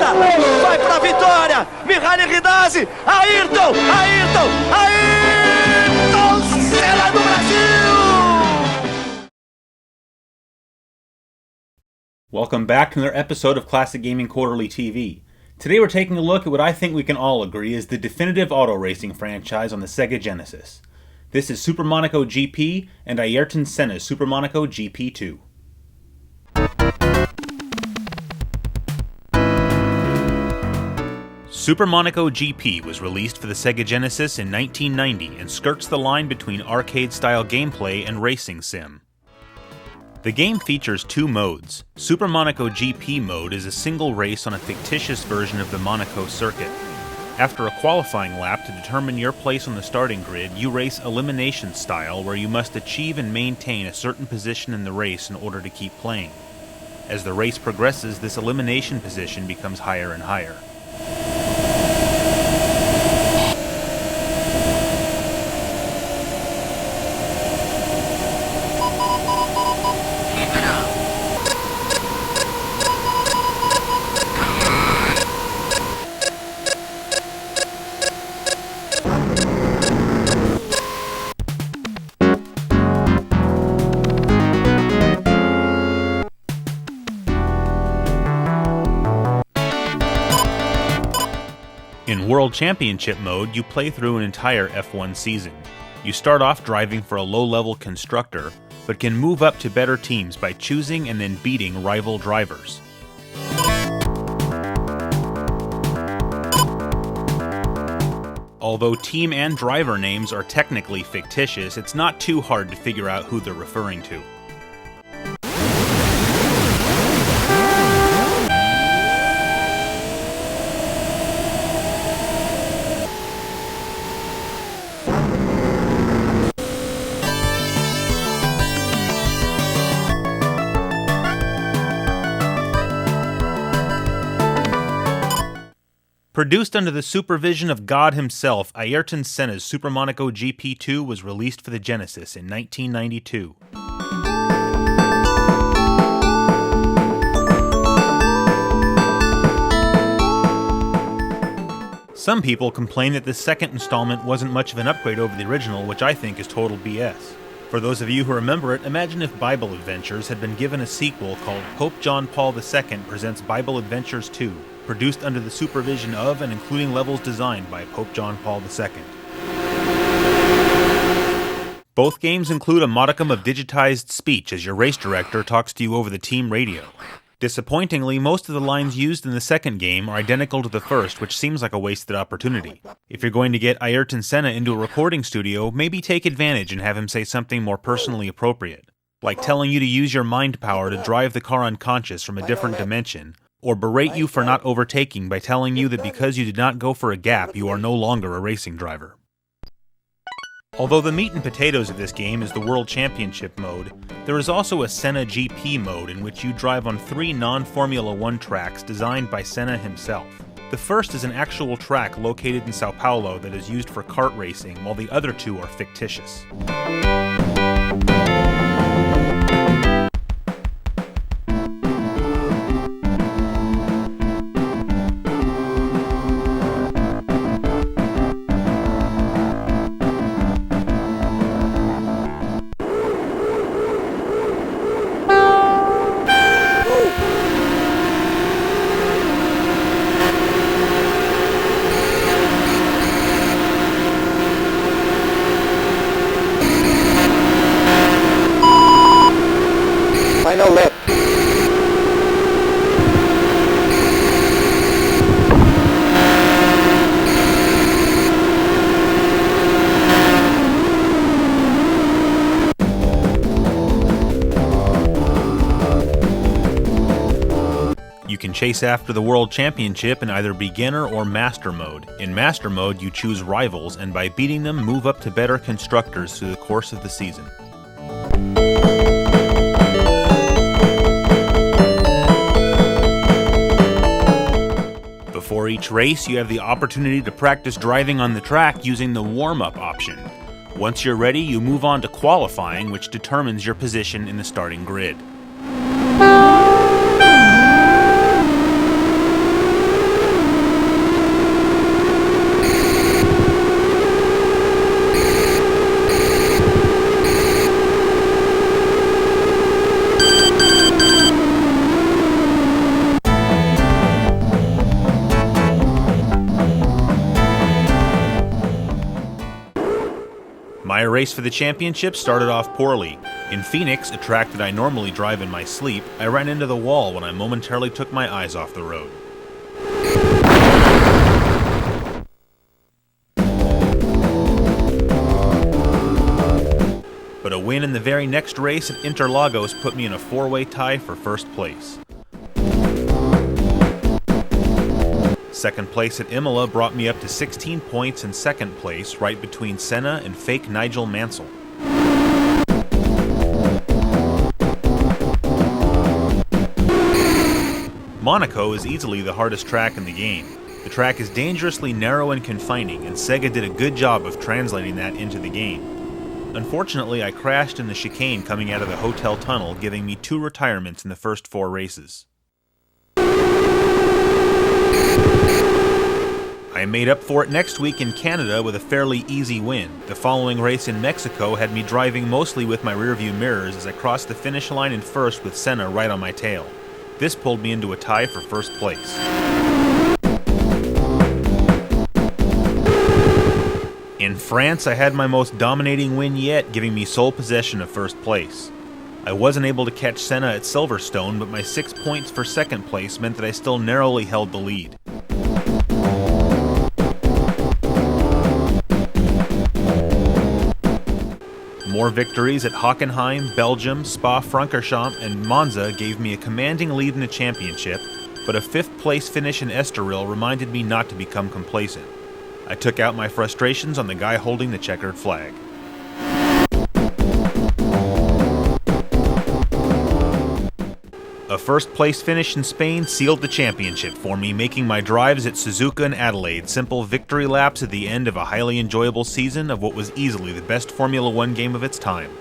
volta, vai pra vitória, Mihaly Ridazzi, Ayrton, Senna do Brasil! Welcome back to another episode of Classic Gaming Quarterly TV. Today we're taking a look at what I think we can all agree is the definitive auto racing franchise on the Sega Genesis. This is Super Monaco GP and Ayrton Senna's Super Monaco GP2. Super Monaco GP was released for the Sega Genesis in 1990 and skirts the line between arcade-style gameplay and racing sim. The game features two modes. Super Monaco GP mode is a single race on a fictitious version of the Monaco circuit. After a qualifying lap to determine your place on the starting grid, you race elimination style where you must achieve and maintain a certain position in the race in order to keep playing. As the race progresses, this elimination position becomes higher and higher. In World Championship mode, you play through an entire F1 season. You start off driving for a low-level constructor, but can move up to better teams by choosing and then beating rival drivers. Although team and driver names are technically fictitious, it's not too hard to figure out who they're referring to. Produced under the supervision of God himself, Ayrton Senna's Super Monaco GP2 was released for the Genesis in 1992. Some people complain that this second installment wasn't much of an upgrade over the original, which I think is total BS. For those of you who remember it, imagine if Bible Adventures had been given a sequel called Pope John Paul II Presents Bible Adventures 2, produced under the supervision of and including levels designed by Pope John Paul II. Both games include a modicum of digitized speech as your race director talks to you over the team radio. Disappointingly, most of the lines used in the second game are identical to the first, which seems like a wasted opportunity. If you're going to get Ayrton Senna into a recording studio, maybe take advantage and have him say something more personally appropriate, like telling you to use your mind power to drive the car unconscious from a different dimension, or berate you for not overtaking by telling you that because you did not go for a gap, you are no longer a racing driver. Although the meat and potatoes of this game is the World Championship mode, there is also a Senna GP mode in which you drive on 3 non-Formula 1 tracks designed by Senna himself. The first is an actual track located in Sao Paulo that is used for kart racing, while the other 2 are fictitious. Final lap. You can chase after the World Championship in either beginner or master mode. In master mode, you choose rivals, and by beating them, move up to better constructors through the course of the season. Before each race, you have the opportunity to practice driving on the track using the warm-up option. Once you're ready, you move on to qualifying, which determines your position in the starting grid. race for the championship started off poorly. In Phoenix, a track that I normally drive in my sleep, I ran into the wall when I momentarily took my eyes off the road. But a win in the very next race at Interlagos put me in a four-way tie for first place. Second place at Imola brought me up to 16 points in second place, right between Senna and fake Nigel Mansell. Monaco is easily the hardest track in the game. The track is dangerously narrow and confining, and Sega did a good job of translating that into the game. Unfortunately, I crashed in the chicane coming out of the hotel tunnel, giving me 2 retirements in the first 4 races. I made up for it next week in Canada with a fairly easy win. The following race in Mexico had me driving mostly with my rearview mirrors as I crossed the finish line in first with Senna right on my tail. This pulled me into a tie for first place. In France, I had my most dominating win yet, giving me sole possession of first place. I wasn't able to catch Senna at Silverstone, but my 6 points for second place meant that I still narrowly held the lead. More victories at Hockenheim, Belgium, Spa-Francorchamps, and Monza gave me a commanding lead in the championship, but a 5th place finish in Estoril reminded me not to become complacent. I took out my frustrations on the guy holding the checkered flag. A first place finish in Spain sealed the championship for me, making my drives at Suzuka and Adelaide simple victory laps at the end of a highly enjoyable season of what was easily the best Formula One game of its time.